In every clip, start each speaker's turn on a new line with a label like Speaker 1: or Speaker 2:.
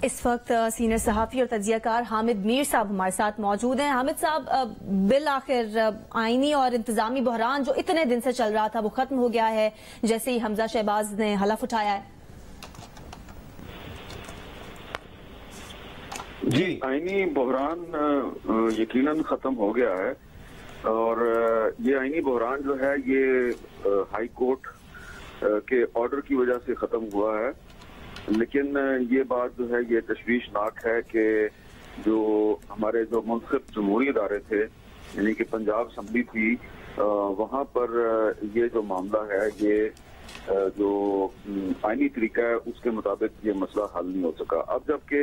Speaker 1: इस वक्त सीनियर सहाफ़ी और तज्जियाकार हामिद मीर साहब हमारे साथ मौजूद हैं। हामिद साहब, बिल आखिर आईनी और इंतजामी बहरान जो इतने दिन से चल रहा था वो खत्म हो गया है जैसे ही हमजा शहबाज ने हलफ उठाया है।
Speaker 2: जी, आईनी बहरान यकीनन खत्म हो गया है और ये आईनी बहरान जो है ये हाई कोर्ट के ऑर्डर की वजह से खत्म हुआ है। लेकिन ये बात जो है ये तशवीशनाक है कि जो हमारे जो मुंतखब जमहूरी इदारे थे यानी कि पंजाब असम्बली थी, वहाँ पर ये जो मामला है ये जो आईनी तरीका है उसके मुताबिक ये मसला हल नहीं हो सका। अब जबकि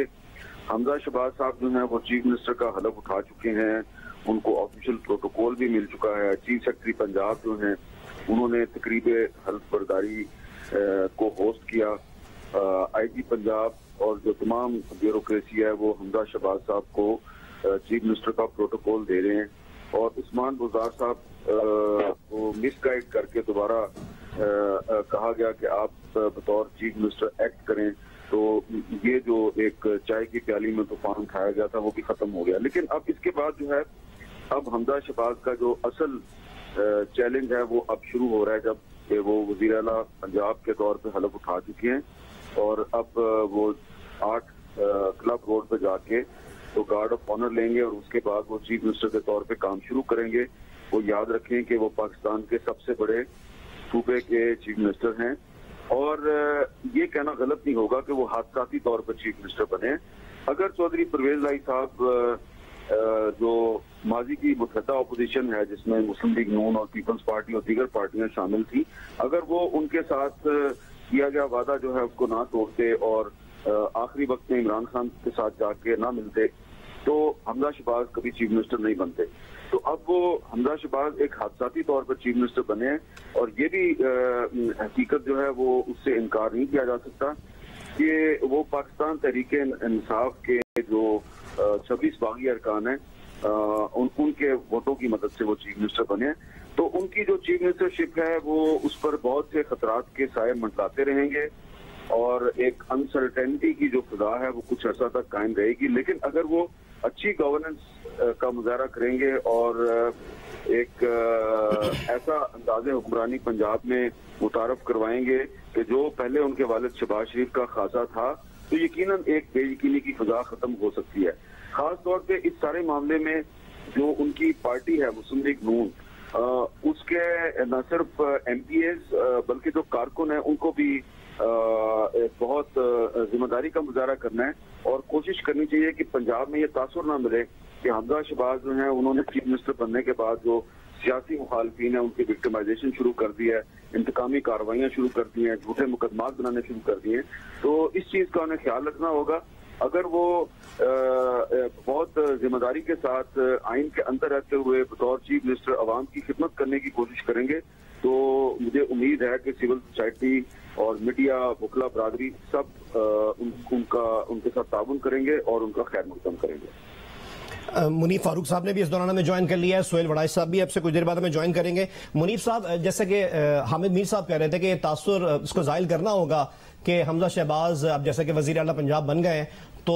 Speaker 2: हमजा शहबाज साहब जो है वो चीफ मिनिस्टर का हलफ उठा चुके हैं, उनको ऑफिशियल प्रोटोकॉल भी मिल चुका है। चीफ सेक्रेटरी पंजाब जो हैं उन्होंने तकरीब हल्फ बर्दारी को होस्ट किया। आईजी पंजाब और जो तमाम ब्यूरोक्रेसी है वो हमजा शहबाज साहब को चीफ मिनिस्टर का प्रोटोकॉल दे रहे हैं और उस्मान बुज़दार साहब को मिसगाइड करके दोबारा कहा गया कि आप बतौर चीफ मिनिस्टर एक्ट करें। तो ये जो एक चाय की प्याली में तूफान उठाया गया था वो भी खत्म हो गया। लेकिन अब इसके बाद जो है अब हमजा शहबाज का जो असल चैलेंज है वो अब शुरू हो रहा है, जब वो वज़ीर आला पंजाब के तौर पे हलफ उठा चुके हैं और अब वो 8 क्लब रोड पे जाके तो गार्ड ऑफ ऑनर लेंगे और उसके बाद वो चीफ मिनिस्टर के तौर पे काम शुरू करेंगे। वो याद रखें कि वो पाकिस्तान के सबसे बड़े सूबे के चीफ मिनिस्टर हैं और ये कहना गलत नहीं होगा कि वो हादसाती तौर पर चीफ मिनिस्टर बने। अगर चौधरी परवेज लाई साहब जो माजी की मुतहदा अपोजिशन है जिसमें मुस्लिम लीग नून और पीपल्स पार्टी और दीगर पार्टियां शामिल थी, अगर वो उनके साथ किया गया वादा जो है उसको ना तोड़ते और आखिरी वक्त में इमरान खान के साथ जाके ना मिलते तो हमजा शहबाज कभी चीफ मिनिस्टर नहीं बनते। तो अब वो हमजा शहबाज एक हादसाती तौर पर चीफ मिनिस्टर बने हैं और ये भी हकीकत जो है वो उससे इनकार नहीं किया जा सकता कि वो पाकिस्तान तहरीक इंसाफ के जो 26 बागी अरकान हैं उनके वोटों की मदद से वो चीफ मिनिस्टर बने। तो उनकी जो चीफ मिनिस्टरशिप है वो उस पर बहुत से खतरात के साए मंडलाते रहेंगे और एक अनसर्टेनिटी की जो फिजा है वो कुछ अर्सा तक कायम रहेगी। लेकिन अगर वो अच्छी गवर्नेंस का मुजाहरा करेंगे और एक ऐसा अंदाज़े हुक्मरानी पंजाब में मुतारफ करवाएंगे कि जो पहले उनके वालिद शहबाज शरीफ का खासा था, तो यकीनन एक बेयकीनी की फिजा खत्म हो सकती है। खास तौर पे इस सारे मामले में जो उनकी पार्टी है मुस्लिम लीग नून, उसके न सिर्फ MPs बल्कि जो कारकुन है उनको भी बहुत जिम्मेदारी का मुजाहरा करना है और कोशिश करनी चाहिए कि पंजाब में ये तासुर ना मिले कि हमजा शहबाज जो है उन्होंने चीफ मिनिस्टर बनने के बाद जो सियासी मुखालफीन है उनकी विक्टिमाइजेशन शुरू कर दी है, इंतकामी कार्रवाइयां शुरू कर दी हैं, झूठे मुकदमात बनाने शुरू कर दिए। तो इस चीज का उन्हें ख्याल रखना होगा। अगर वो बहुत जिम्मेदारी के साथ आइन के अंदर रहते हुए बतौर चीफ मिनिस्टर अवाम की खिदमत करने की कोशिश करेंगे तो मुझे उम्मीद है कि सिविल सोसाइटी और मीडिया वकला बरादरी सब उनके साथ ताउन करेंगे और उनका खैर मकदम करेंगे।
Speaker 3: मुनीफ फारूक साहब ने भी इस दौरान हमें ज्वाइन कर लिया है, सोहेल वड़ाई साहब भी आपसे कुछ देर बाद हमें ज्वाइन करेंगे। मुनीफ साहब, जैसे कि हामिद मीर साहब कह रहे थे कि तासुर इसको जाहिर करना होगा कि हमजा शहबाज अब जैसे कि वजीर आला पंजाब बन गए तो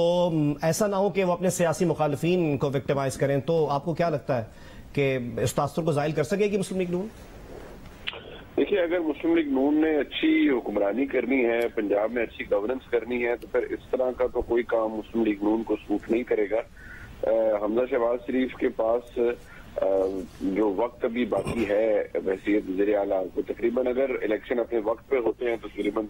Speaker 3: ऐसा ना हो कि वो अपने सियासी मुखालफीन को विक्टिमाइज करें। तो आपको क्या लगता है कि इस तासुर को जाहिर कर सकेगी मुस्लिम लीग नून?
Speaker 4: देखिए, अगर मुस्लिम लीग नून ने अच्छी हुक्मरानी करनी है, पंजाब में अच्छी गवर्नेंस करनी है, तो फिर इस तरह का तो कोई काम मुस्लिम लीग नून को सूट नहीं करेगा। हमजा शहबाज शरीफ के पास जो वक्त अभी बाकी है वैसियत वज़ीर आला को, तकरीबन अगर इलेक्शन अपने वक्त पे होते हैं तो तकरीबन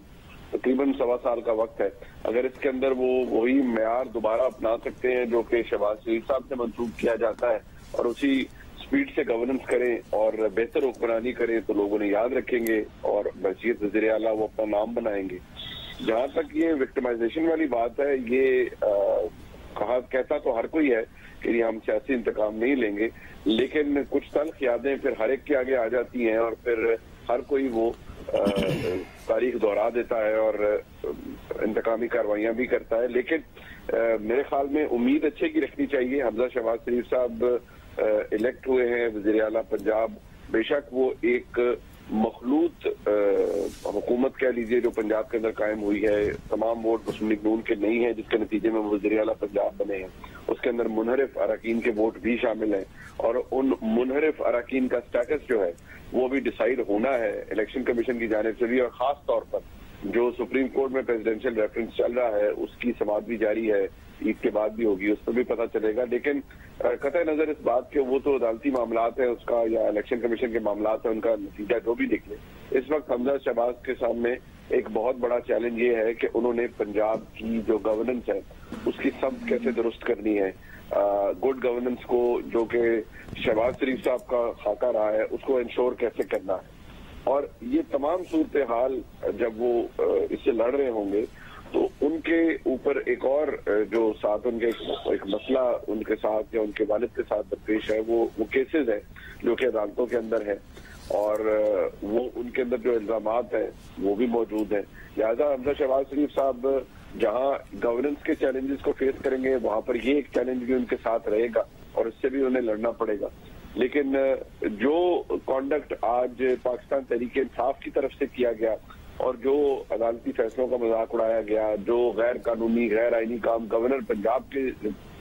Speaker 4: 1.25 साल का वक्त है। अगर इसके अंदर वो वही मेयार दोबारा अपना सकते हैं जो कि शहबाज शरीफ साहब से मंसूब किया जाता है और उसी स्पीड से गवर्नेंस करें और बेहतर हुक्मरानी करें तो लोग उन्हें याद रखेंगे और वज़ीर वज़ीर आला वो अपना नाम बनाएंगे। जहां तक ये विक्टिमाइजेशन वाली बात है, ये कहता तो हर कोई है कि हम सियासी इंतकाम नहीं लेंगे, लेकिन कुछ तल्ख यादें फिर हर एक के आगे आ जाती हैं और फिर हर कोई वो तारीख दोहरा देता है और इंतकामी कार्रवाइयां भी करता है। लेकिन मेरे ख्याल में उम्मीद अच्छे की रखनी चाहिए। हमजा शहबाज शरीफ साहब इलेक्ट हुए हैं वज़ीर आला पंजाब, बेशक वो एक मखलूत हुकूमत कह लीजिए जो पंजाब के अंदर कायम हुई है, तमाम वोट मुस्लिम लीग नून के नहीं है, जिसके नतीजे में वज़ीर आला पंजाब बने हैं। उसके अंदर मुनहरिफ अरकान के वोट भी शामिल हैं और उन मुनहरिफ अरकान का स्टेटस जो है वो भी डिसाइड होना है इलेक्शन कमीशन की जानिब से भी। और खास तौर पर जो सुप्रीम कोर्ट में प्रेसिडेंशियल रेफरेंस चल रहा है उसकी समाअत भी जारी है, ईद के बाद भी होगी, उस पर भी पता चलेगा। लेकिन कतई नजर इस बात के वो तो अदालती मामलात है उसका या इलेक्शन कमीशन के मामलात है, उनका नतीजा जो भी निकले, इस वक्त हमजा शहबाज के सामने एक बहुत बड़ा चैलेंज ये है कि उन्होंने पंजाब की जो गवर्नेंस है उसकी सब कैसे दुरुस्त करनी है। गुड गवर्नेंस को जो कि शहबाज शरीफ साहब का खाका रहा है उसको इंश्योर कैसे करना है। और ये तमाम सूरत हाल जब वो इससे लड़ रहे होंगे तो उनके ऊपर एक और जो साथ उनके एक मसला उनके साथ या उनके वालिद के साथ दरपेश है वो केसेस है जो कि अदालतों के अंदर है और वो उनके अंदर जो इल्जामात हैं वो भी मौजूद हैं। लिहाजा हमजा शहबाज शरीफ साहब जहां गवर्नेंस के चैलेंजेस को फेस करेंगे वहां पर ये एक चैलेंज भी उनके साथ रहेगा और इससे भी उन्हें लड़ना पड़ेगा। लेकिन जो कॉन्डक्ट आज पाकिस्तान तहरीक-ए-इंसाफ की तरफ से किया गया और जो अदालती फैसलों का मजाक उड़ाया गया, जो गैर कानूनी गैर आईनी काम गवर्नर पंजाब के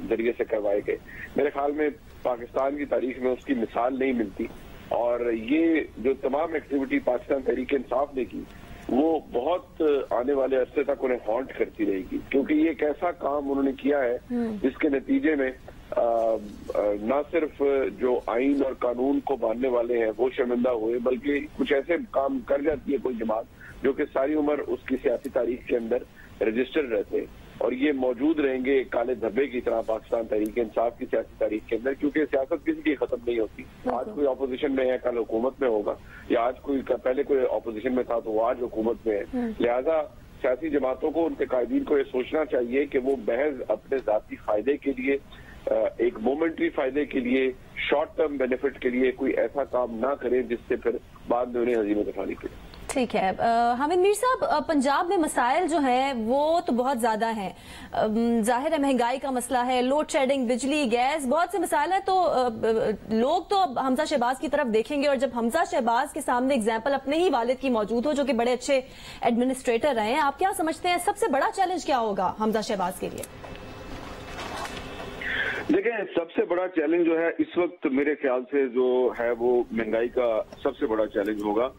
Speaker 4: जरिए से करवाए गए, मेरे ख्याल में पाकिस्तान की तारीख में उसकी मिसाल नहीं मिलती। और ये जो तमाम एक्टिविटी पाकिस्तान तहरीक-ए-इंसाफ ने की वो बहुत आने वाले अरसे तक उन्हें हॉन्ट करती रहेगी, क्योंकि ये एक ऐसा काम उन्होंने किया है जिसके नतीजे में न सिर्फ जो आइन और कानून को मानने वाले हैं वो शर्मिंदा हुए, बल्कि कुछ ऐसे काम कर जाती है कोई जमात जो कि सारी उम्र उसकी सियासी तारीख के अंदर रजिस्टर्ड रहते हैं और ये मौजूद रहेंगे काले धब्बे की तरह पाकिस्तान तहरीक-ए-इंसाफ की सियासी तारीख के अंदर, क्योंकि सियासत किसी की खत्म नहीं होती। आज कोई ऑपोजिशन में है कल हुकूमत में होगा, या आज कोई पहले कोई ऑपोजिशन में था तो वो आज हुकूमत में है। लिहाजा सियासी जमातों को उनके कायदीन को ये सोचना चाहिए कि वो महज अपने जाती फायदे के लिए, एक मोमेंट्री फायदे के लिए, शॉर्ट टर्म बेनिफिट के लिए कोई ऐसा काम ना करें जिससे फिर बाद में उन्हें हजीमत उठानी पड़े।
Speaker 1: ठीक है। हामिद मीर साहब, पंजाब में मसाइल जो हैं वो तो बहुत ज्यादा हैं। जाहिर है महंगाई का मसला है, लोड शेडिंग, बिजली, गैस, बहुत से मसाइल हैं। तो लोग तो अब हमजा शहबाज की तरफ देखेंगे और जब हमजा शहबाज के सामने एग्जाम्पल अपने ही वालिद की मौजूद हो जो कि बड़े अच्छे एडमिनिस्ट्रेटर रहे हैं, आप क्या समझते हैं सबसे बड़ा चैलेंज क्या होगा हमजा शहबाज के लिए?
Speaker 2: देखिए, सबसे बड़ा चैलेंज जो है इस वक्त मेरे ख्याल से जो है वो महंगाई का सबसे बड़ा चैलेंज होगा।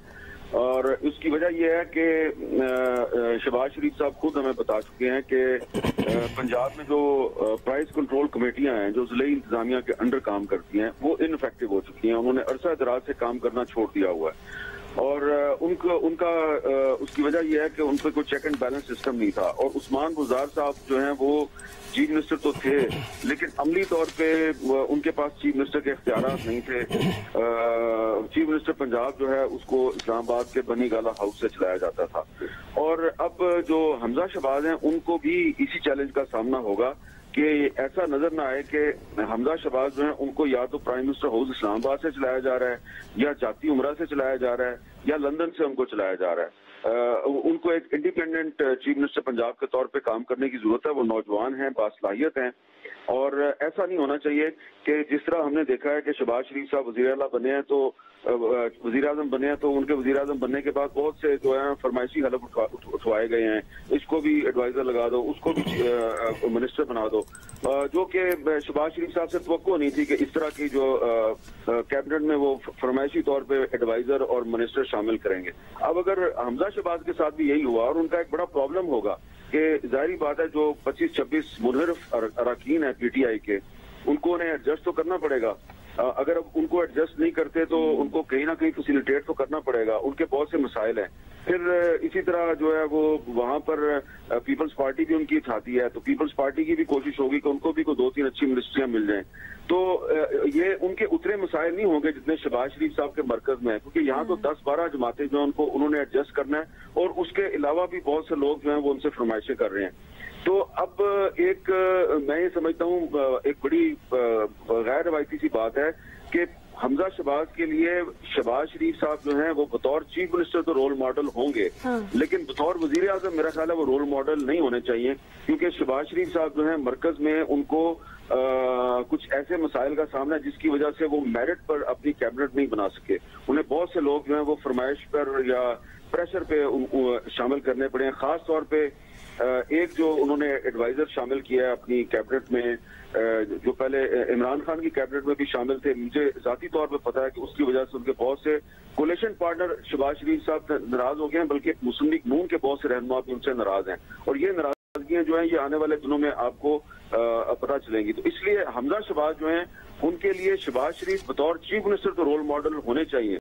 Speaker 2: और उसकी वजह यह है कि शहबाज शरीफ साहब खुद हमें बता चुके हैं कि पंजाब में जो प्राइस कंट्रोल कमेटियां हैं जो ज़िले इंतजामिया के अंडर काम करती हैं वो इनफेक्टिव हो चुकी हैं। उन्होंने अरसा दराज से काम करना छोड़ दिया हुआ है और उनका उसकी वजह यह है कि उन पर कोई चेक एंड बैलेंस सिस्टम नहीं था। और उस्मान गुजार साहब जो हैं वो चीफ मिनिस्टर तो थे लेकिन अमली तौर पे उनके पास चीफ मिनिस्टर के इख्तियारात नहीं थे। चीफ मिनिस्टर पंजाब जो है उसको इस्लामाबाद के बनी गाला हाउस से चलाया जाता था। और अब जो हमजा शहबाज हैं उनको भी इसी चैलेंज का सामना होगा कि ऐसा नजर ना आए कि हमजा शहबाज जो है उनको या तो प्राइम मिनिस्टर हाउस इस्लामाबाद से चलाया जा रहा है, या जाती उमरा से चलाया जा रहा है, या लंदन से उनको चलाया जा रहा है। उनको एक इंडिपेंडेंट चीफ मिनिस्टर पंजाब के तौर पे काम करने की जरूरत है। वो नौजवान हैं, बासलाहियत हैं और ऐसा नहीं होना चाहिए कि जिस तरह हमने देखा है कि शहबाज शरीफ साहब वजीर आला बने हैं तो वजीर आजम बने हैं तो उनके वजीर आजम बनने के बाद बहुत से जो है फरमाइशी हलफ उठवाए गए हैं, इसको भी एडवाइजर लगा दो, उसको भी मिनिस्टर बना दो, जो कि शहबाज शरीफ साहब से तवक्को नहीं थी कि इस तरह की जो कैबिनेट में वो फरमाइशी तौर पे एडवाइजर और मिनिस्टर शामिल करेंगे। अब अगर हमजा शहबाज के साथ भी यही हुआ और उनका एक बड़ा प्रॉब्लम होगा कि जाहिर बात है जो 25-26 मुनहरिफ अरकान है पीटीआई के, उनको उन्हें एडजस्ट तो करना पड़ेगा। अगर उनको एडजस्ट नहीं करते तो उनको कहीं ना कहीं फैसिलिटेट तो करना पड़ेगा। उनके बहुत से मसाइल हैं। फिर इसी तरह जो है वो वहां पर पीपल्स पार्टी भी उनकी चाहती है तो पीपल्स पार्टी की भी कोशिश होगी कि उनको भी कोई 2-3 अच्छी मिनिस्ट्रियां मिल जाएं। तो ये उनके उतरे मसाइल नहीं होंगे जितने शहबाज शरीफ साहब के मरकज में है, क्योंकि यहाँ तो 10-12 जमातें जो उनको उन्होंने एडजस्ट करना है और उसके अलावा भी बहुत से लोग जो है वो उनसे फरमाइशें कर रहे हैं। तो अब मैं ये समझता हूँ एक बड़ी गैर रवायती सी बात है कि हमजा शहबाज के लिए शहबाज शरीफ साहब जो हैं वो बतौर चीफ मिनिस्टर तो रोल मॉडल होंगे, लेकिन बतौर वजीर आजम मेरा ख्याल है वो रोल मॉडल नहीं होने चाहिए, क्योंकि शहबाज शरीफ साहब जो हैं मरकज में उनको कुछ ऐसे मसाइल का सामना है जिसकी वजह से वो मेरिट पर अपनी कैबिनेट नहीं बना सके। उन्हें बहुत से लोग जो हैं वो फरमाइश पर या प्रेशर पे शामिल करने पड़े हैं। खास तौर पे एक जो उन्होंने एडवाइजर शामिल किया है अपनी कैबिनेट में, जो पहले इमरान खान की कैबिनेट में भी शामिल थे, मुझे जाती तौर पे पता है कि उसकी वजह से उनके बहुत से कोलेशन पार्टनर शहबाज शरीफ साहब नाराज हो गए हैं, बल्कि मुस्लिम लीग नून के बहुत से रहनुमा भी उनसे नाराज हैं, और ये नाराजगियां जो हैं ये आने वाले दिनों में आपको पता चलेंगी। तो इसलिए हमजा शहबाज जो हैं उनके लिए शहबाज शरीफ बतौर चीफ मिनिस्टर तो रोल मॉडल होने चाहिए।